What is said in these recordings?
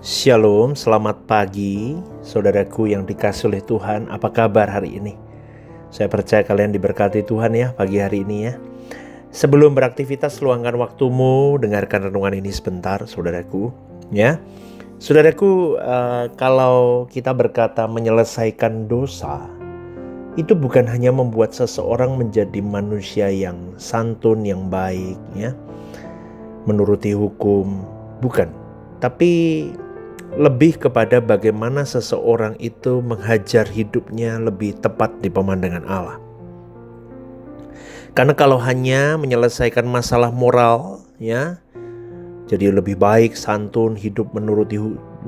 Shalom, selamat pagi saudaraku yang dikasihi oleh Tuhan. Apa kabar hari ini? Saya percaya kalian diberkati Tuhan ya pagi hari ini ya. Sebelum beraktivitas, luangkan waktumu, dengarkan renungan ini sebentar saudaraku ya. Saudaraku, kalau kita berkata menyelesaikan dosa, itu bukan hanya membuat seseorang menjadi manusia yang santun, yang baik ya, menuruti hukum, bukan. Tapi lebih kepada bagaimana seseorang itu menghajar hidupnya lebih tepat di pemandangan Allah. Karena kalau hanya menyelesaikan masalah moral ya, jadi lebih baik, santun, hidup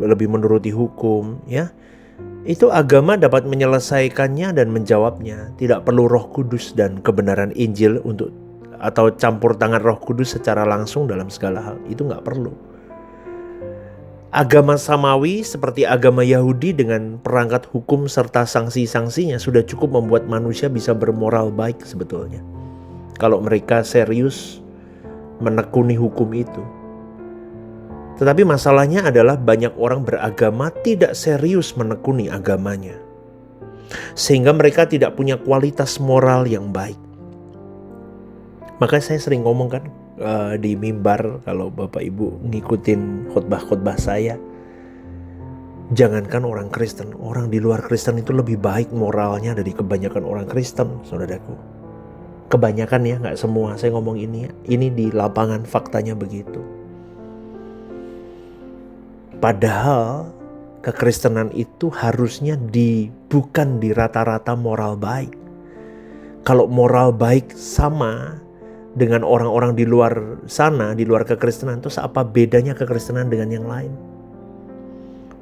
lebih menuruti hukum ya, itu agama dapat menyelesaikannya dan menjawabnya. Tidak perlu Roh Kudus dan kebenaran Injil atau campur tangan Roh Kudus secara langsung dalam segala hal. Itu nggak perlu. Agama samawi seperti agama Yahudi dengan perangkat hukum serta sanksi-sanksinya sudah cukup membuat manusia bisa bermoral baik sebetulnya. Kalau mereka serius menekuni hukum itu. Tetapi masalahnya adalah banyak orang beragama tidak serius menekuni agamanya. Sehingga mereka tidak punya kualitas moral yang baik. Maka saya sering ngomong kan di mimbar, kalau Bapak Ibu ngikutin khotbah-khotbah saya, jangankan orang Kristen, orang di luar Kristen itu lebih baik moralnya dari kebanyakan orang Kristen, saudaraku. Kebanyakan ya, gak semua. Saya ngomong ini di lapangan, faktanya begitu. Padahal kekristenan itu harusnya bukan di rata-rata moral baik. Kalau moral baik sama dengan orang-orang di luar sana, di luar kekristenan, terus apa bedanya kekristenan dengan yang lain?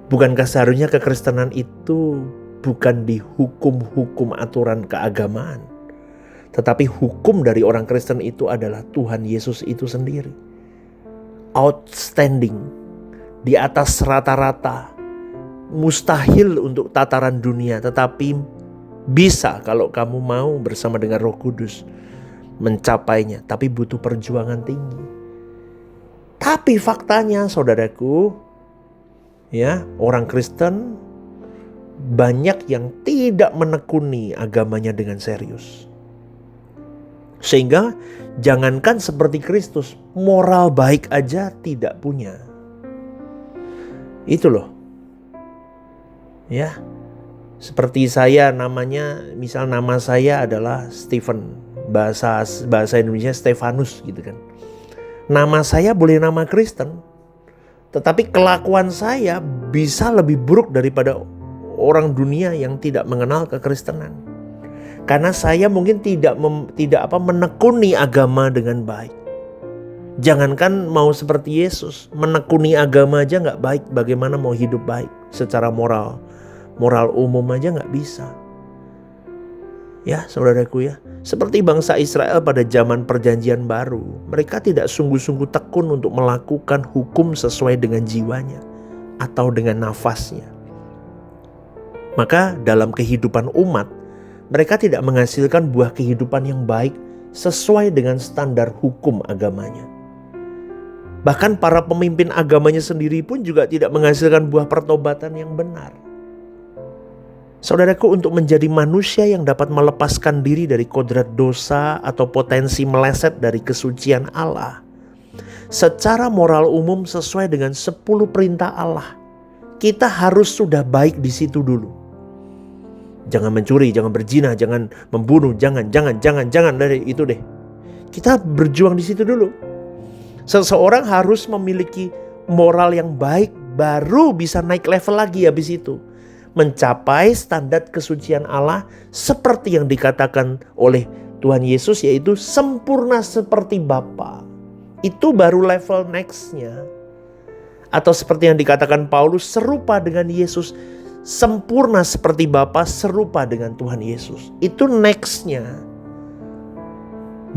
Bukankah seharusnya kekristenan itu bukan di hukum-hukum aturan keagamaan, tetapi hukum dari orang Kristen itu adalah Tuhan Yesus itu sendiri. Outstanding, di atas rata-rata, mustahil untuk tataran dunia, tetapi bisa kalau kamu mau bersama dengan Roh Kudus mencapainya, tapi butuh perjuangan tinggi. Tapi faktanya saudaraku ya, orang Kristen banyak yang tidak menekuni agamanya dengan serius. Sehingga jangankan seperti Kristus, moral baik aja tidak punya. Itu loh. Ya. Seperti saya misal nama saya adalah Stephen. Bahasa Indonesia Stefanus gitu kan. Nama saya boleh nama Kristen, tetapi kelakuan saya bisa lebih buruk daripada orang dunia yang tidak mengenal kekristenan. Karena saya mungkin tidak menekuni agama dengan baik. Jangankan mau seperti Yesus, menekuni agama aja gak baik, bagaimana mau hidup baik secara moral. Moral umum aja gak bisa. Ya saudaraku ya, seperti bangsa Israel pada zaman perjanjian baru, mereka tidak sungguh-sungguh tekun untuk melakukan hukum sesuai dengan jiwanya atau dengan nafasnya. Maka dalam kehidupan umat, mereka tidak menghasilkan buah kehidupan yang baik sesuai dengan standar hukum agamanya. Bahkan para pemimpin agamanya sendiri pun juga tidak menghasilkan buah pertobatan yang benar. Saudaraku, untuk menjadi manusia yang dapat melepaskan diri dari kodrat dosa atau potensi meleset dari kesucian Allah, secara moral umum sesuai dengan 10 perintah Allah, kita harus sudah baik di situ dulu. Jangan mencuri, jangan berzina, jangan membunuh, jangan dari itu deh. Kita berjuang di situ dulu. Seseorang harus memiliki moral yang baik, baru bisa naik level lagi habis itu. Mencapai standar kesucian Allah seperti yang dikatakan oleh Tuhan Yesus, yaitu sempurna seperti Bapa. Itu baru level nextnya. Atau seperti yang dikatakan Paulus, serupa dengan Yesus, sempurna seperti Bapa, serupa dengan Tuhan Yesus. Itu nextnya.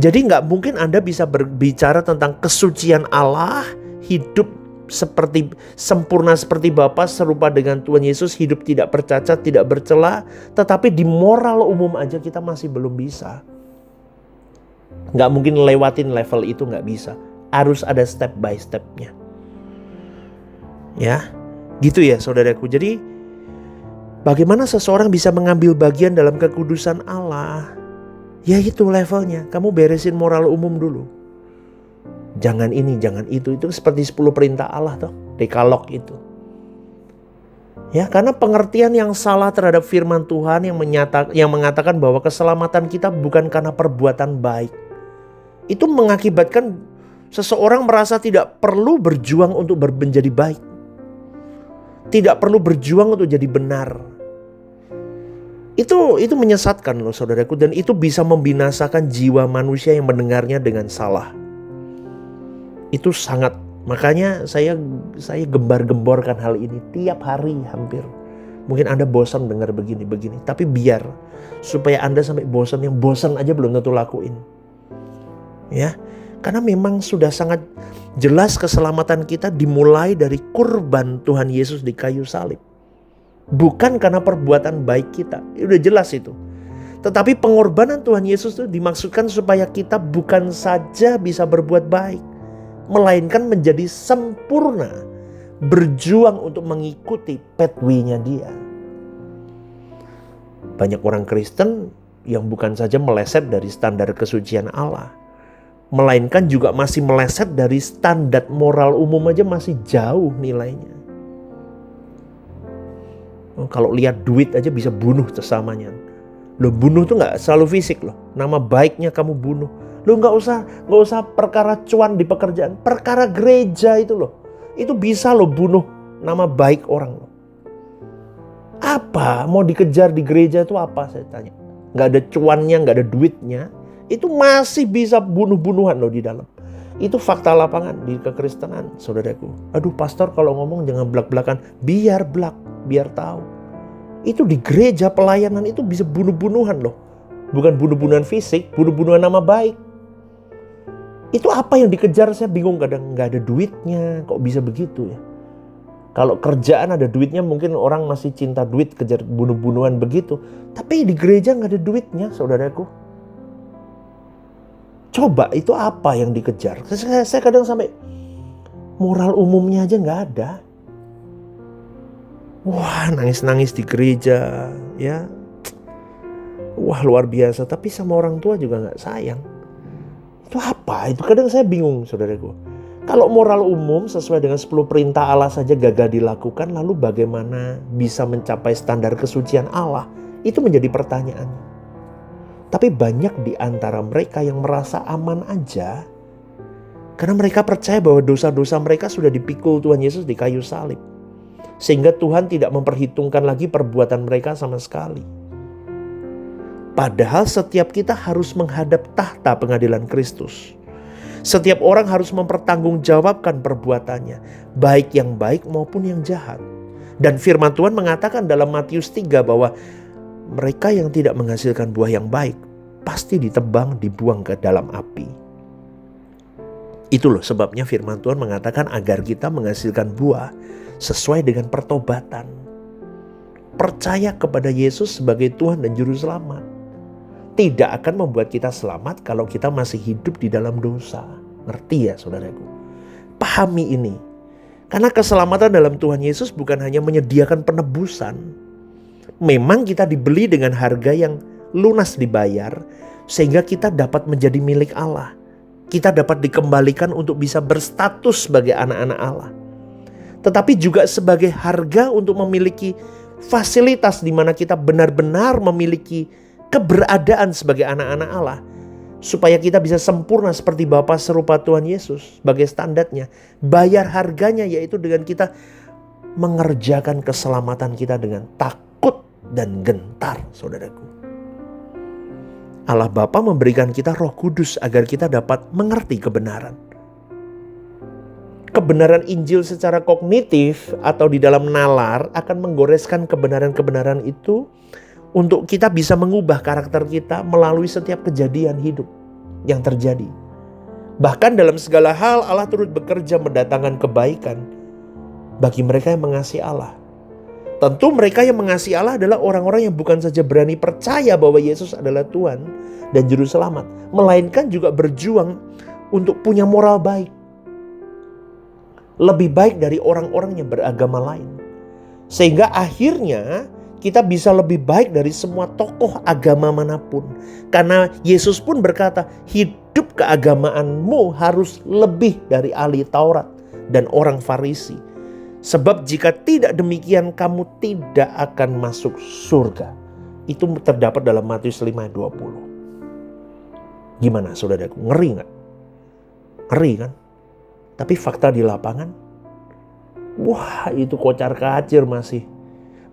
Jadi gak mungkin Anda bisa berbicara tentang kesucian Allah, hidup sempurna seperti Bapa, serupa dengan Tuhan Yesus, hidup tidak bercacat, tidak bercela, tetapi di moral umum aja kita masih belum bisa. Gak mungkin lewatin level itu, gak bisa. Harus ada step by stepnya. Ya, Gitu ya saudaraku. Jadi bagaimana seseorang bisa mengambil bagian dalam kekudusan Allah? Ya itu levelnya. Kamu beresin moral umum dulu. Jangan ini, jangan itu. Itu seperti 10 perintah Allah toh. Dekalog itu. Ya, karena pengertian yang salah terhadap firman Tuhan yang mengatakan bahwa keselamatan kita bukan karena perbuatan baik. Itu mengakibatkan seseorang merasa tidak perlu berjuang untuk menjadi baik. Tidak perlu berjuang untuk jadi benar. Itu menyesatkan loh saudaraku, dan itu bisa membinasakan jiwa manusia yang mendengarnya dengan salah. Itu sangat, makanya saya gembar-gemborkan hal ini tiap hari hampir. Mungkin Anda bosan dengar begini-begini, tapi biar supaya Anda sampai bosan, yang bosan aja belum tentu lakuin. Ya, karena memang sudah sangat jelas keselamatan kita dimulai dari kurban Tuhan Yesus di kayu salib. Bukan karena perbuatan baik kita, udah jelas itu. Tetapi pengorbanan Tuhan Yesus itu dimaksudkan supaya kita bukan saja bisa berbuat baik, melainkan menjadi sempurna, berjuang untuk mengikuti pathway-nya Dia. Banyak orang Kristen yang bukan saja meleset dari standar kesucian Allah, melainkan juga masih meleset dari standar moral umum aja, masih jauh nilainya. Kalau lihat duit aja bisa bunuh sesamanya. Lo bunuh tuh nggak selalu fisik loh. Nama baiknya kamu bunuh. Lo nggak usah perkara cuan di pekerjaan, perkara gereja itu loh. Itu bisa lo bunuh nama baik orang loh. Apa mau dikejar di gereja itu apa, saya tanya. Nggak ada cuannya, nggak ada duitnya, itu masih bisa bunuh-bunuhan loh di dalam. Itu fakta lapangan di kekristenan, saudaraku. Aduh pastor kalau ngomong jangan belak-belakan. Biar tahu. Itu di gereja pelayanan itu bisa bunuh-bunuhan loh. Bukan bunuh-bunuhan fisik, bunuh-bunuhan nama baik. Itu apa yang dikejar, saya bingung kadang. Nggak ada duitnya, kok bisa begitu ya. Kalau kerjaan ada duitnya mungkin orang masih cinta duit, kejar bunuh-bunuhan begitu. Tapi di gereja nggak ada duitnya, saudaraku. Coba itu apa yang dikejar? Saya kadang sampai moral umumnya aja nggak ada. Wah, nangis-nangis di gereja, ya. Wah, luar biasa. Tapi sama orang tua juga nggak sayang. Itu apa? Itu kadang saya bingung, saudaraku. Kalau moral umum sesuai dengan 10 perintah Allah saja gagal dilakukan, lalu bagaimana bisa mencapai standar kesucian Allah? Itu menjadi pertanyaan. Tapi banyak di antara mereka yang merasa aman aja karena mereka percaya bahwa dosa-dosa mereka sudah dipikul Tuhan Yesus di kayu salib. Sehingga Tuhan tidak memperhitungkan lagi perbuatan mereka sama sekali. Padahal setiap kita harus menghadap tahta pengadilan Kristus. Setiap orang harus mempertanggungjawabkan perbuatannya, baik yang baik maupun yang jahat. Dan firman Tuhan mengatakan dalam Matius 3 bahwa mereka yang tidak menghasilkan buah yang baik pasti ditebang, dibuang ke dalam api. Itu loh sebabnya firman Tuhan mengatakan agar kita menghasilkan buah sesuai dengan pertobatan. Percaya kepada Yesus sebagai Tuhan dan Juru Selamat. Tidak akan membuat kita selamat kalau kita masih hidup di dalam dosa. Ngerti ya saudaraku? Pahami ini. Karena keselamatan dalam Tuhan Yesus bukan hanya menyediakan penebusan. Memang kita dibeli dengan harga yang lunas dibayar, sehingga kita dapat menjadi milik Allah. Kita dapat dikembalikan untuk bisa berstatus sebagai anak-anak Allah. Tetapi juga sebagai harga untuk memiliki fasilitas di mana kita benar-benar memiliki keberadaan sebagai anak-anak Allah. Supaya kita bisa sempurna seperti Bapa serupa Tuhan Yesus sebagai standarnya. Bayar harganya yaitu dengan kita mengerjakan keselamatan kita dengan takut dan gentar, saudaraku. Allah Bapa memberikan kita Roh Kudus agar kita dapat mengerti kebenaran. Kebenaran Injil secara kognitif atau di dalam nalar akan menggoreskan kebenaran-kebenaran itu untuk kita bisa mengubah karakter kita melalui setiap kejadian hidup yang terjadi. Bahkan dalam segala hal Allah turut bekerja mendatangkan kebaikan bagi mereka yang mengasihi Allah. Tentu mereka yang mengasihi Allah adalah orang-orang yang bukan saja berani percaya bahwa Yesus adalah Tuhan dan Juru Selamat, melainkan juga berjuang untuk punya moral baik. Lebih baik dari orang-orang yang beragama lain. Sehingga akhirnya kita bisa lebih baik dari semua tokoh agama manapun. Karena Yesus pun berkata, hidup keagamaanmu harus lebih dari ahli Taurat dan orang Farisi. Sebab jika tidak demikian kamu tidak akan masuk surga. Itu terdapat dalam Matius 5 ayat 20. Gimana saudaraku? Ngeri gak? Ngeri kan? Tapi fakta di lapangan, wah itu kocar kacir masih.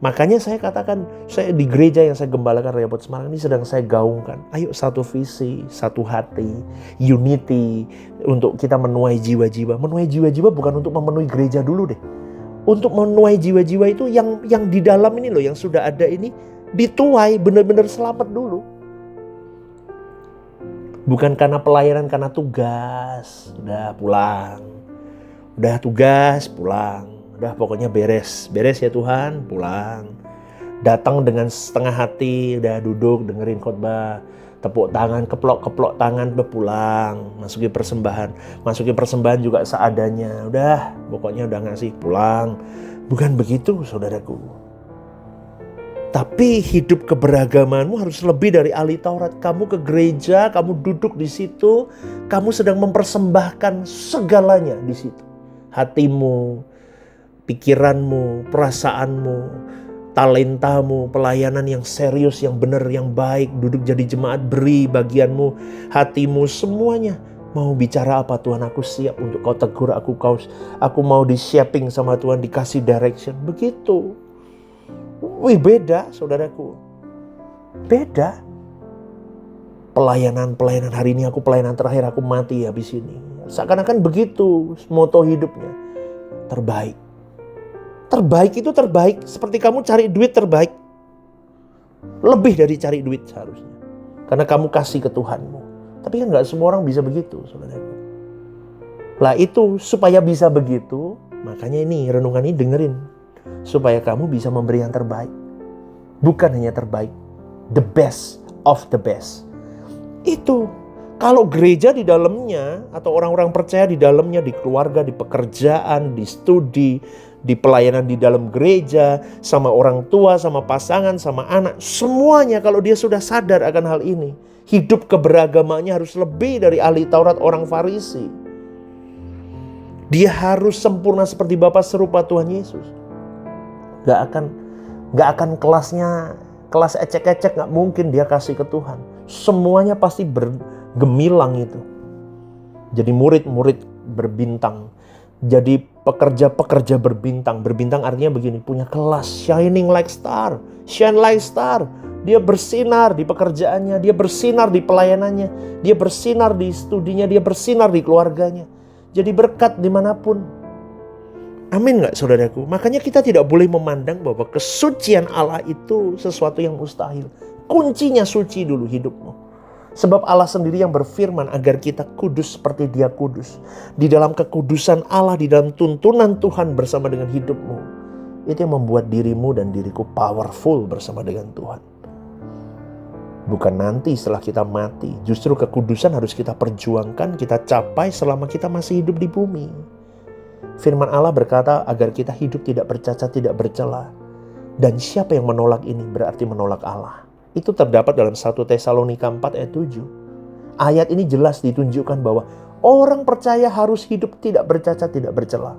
Makanya saya katakan, saya di gereja yang saya gembalakan Raya Pot Semarang ini sedang saya gaungkan. Ayo satu visi, satu hati, unity untuk kita menuai jiwa-jiwa. Menuai jiwa-jiwa bukan untuk memenuhi gereja dulu deh. Untuk menuai jiwa-jiwa itu yang di dalam ini loh, yang sudah ada ini dituai, benar-benar selamat dulu. Bukan karena pelayanan, karena tugas. Udah pulang. Udah tugas, pulang. Udah pokoknya beres ya Tuhan, pulang. Datang dengan setengah hati, udah duduk dengerin khotbah, tepuk tangan, keplok tangan, udah pulang. Masukin persembahan juga seadanya. Udah, pokoknya udah ngasih, pulang. Bukan begitu saudaraku. Tapi hidup keberagamanmu harus lebih dari ahli Taurat. Kamu ke gereja, kamu duduk di situ, kamu sedang mempersembahkan segalanya di situ. Hatimu, pikiranmu, perasaanmu, talentamu, pelayanan yang serius, yang benar, yang baik, duduk jadi jemaat, beri bagianmu, hatimu, semuanya. Mau bicara apa Tuhan, aku siap untuk kau tegur, aku mau di shaping sama Tuhan, dikasih direction. Begitu. Wih, beda saudaraku. Beda. Pelayanan hari ini aku pelayanan terakhir, aku mati habis ini. Seakan-akan begitu moto hidupnya. Terbaik. Terbaik itu terbaik. Seperti kamu cari duit terbaik. Lebih dari cari duit seharusnya. Karena kamu kasih ke Tuhanmu. Tapi kan gak semua orang bisa begitu saudaraku. Lah itu supaya bisa begitu, makanya ini renungan ini dengerin. Supaya kamu bisa memberi yang terbaik. Bukan hanya terbaik, the best of the best. Itu kalau gereja di dalamnya atau orang-orang percaya di dalamnya, di keluarga, di pekerjaan, di studi, di pelayanan di dalam gereja, sama orang tua, sama pasangan, sama anak, semuanya kalau dia sudah sadar akan hal ini, hidup keberagamannya harus lebih dari ahli Taurat orang Farisi. Dia harus sempurna seperti Bapa serupa Tuhan Yesus. Gak akan kelas ecek-ecek, gak mungkin dia kasih ke Tuhan. Semuanya pasti bergemilang itu. Jadi murid-murid berbintang. Jadi pekerja-pekerja berbintang. Berbintang artinya begini, punya kelas, shining like star. Shine like star. Dia bersinar di pekerjaannya, dia bersinar di pelayanannya, dia bersinar di studinya, dia bersinar di keluarganya. Jadi berkat dimanapun. Amin gak saudaraku? Makanya kita tidak boleh memandang bahwa kesucian Allah itu sesuatu yang mustahil. Kuncinya suci dulu hidupmu. Sebab Allah sendiri yang berfirman agar kita kudus seperti Dia kudus. Di dalam kekudusan Allah, di dalam tuntunan Tuhan bersama dengan hidupmu. Itu yang membuat dirimu dan diriku powerful bersama dengan Tuhan. Bukan nanti setelah kita mati. Justru kekudusan harus kita perjuangkan, kita capai selama kita masih hidup di bumi. Firman Allah berkata agar kita hidup tidak bercacat, tidak bercela. Dan siapa yang menolak ini berarti menolak Allah. Itu terdapat dalam 1 Tesalonika 4 ayat 7. Ayat ini jelas ditunjukkan bahwa orang percaya harus hidup tidak bercacat, tidak bercela.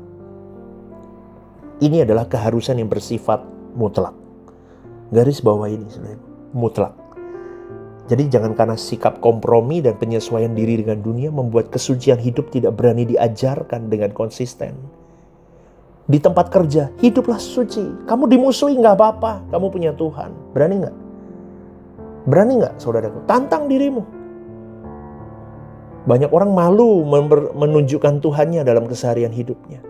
Ini adalah keharusan yang bersifat mutlak. Garis bawah ini mutlak. Jadi jangan karena sikap kompromi dan penyesuaian diri dengan dunia membuat kesucian hidup tidak berani diajarkan dengan konsisten. Di tempat kerja, hiduplah suci. Kamu dimusuhi gak apa-apa, kamu punya Tuhan. Berani gak? Berani gak saudaraku? Tantang dirimu. Banyak orang malu menunjukkan Tuhannya dalam keseharian hidupnya.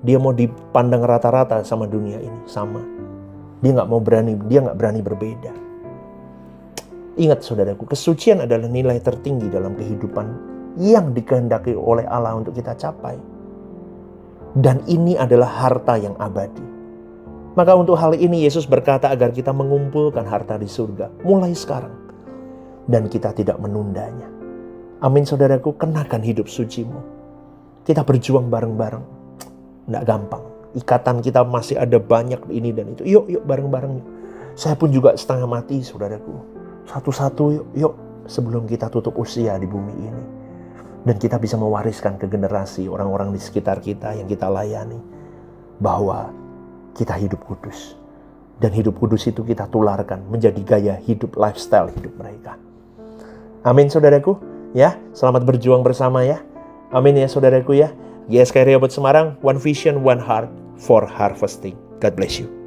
Dia mau dipandang rata-rata sama dunia ini, sama. Dia gak berani berbeda. Ingat saudaraku, kesucian adalah nilai tertinggi dalam kehidupan yang dikehendaki oleh Allah untuk kita capai. Dan ini adalah harta yang abadi. Maka untuk hal ini Yesus berkata agar kita mengumpulkan harta di surga mulai sekarang. Dan kita tidak menundanya. Amin saudaraku, kenakan hidup sucimu. Kita berjuang bareng-bareng. Nggak gampang. ikatan kita masih ada banyak ini dan itu. Yuk bareng-bareng. Saya pun juga setengah mati, saudaraku. Satu-satu yuk sebelum kita tutup usia di bumi ini. Dan kita bisa mewariskan ke generasi orang-orang di sekitar kita yang kita layani. Bahwa kita hidup kudus. Dan hidup kudus itu kita tularkan menjadi gaya hidup, lifestyle hidup mereka. Amin saudaraku. Ya, selamat berjuang bersama ya. Amin ya saudaraku ya. GSKI Rehoboth Semarang, one vision, one heart for harvesting. God bless you.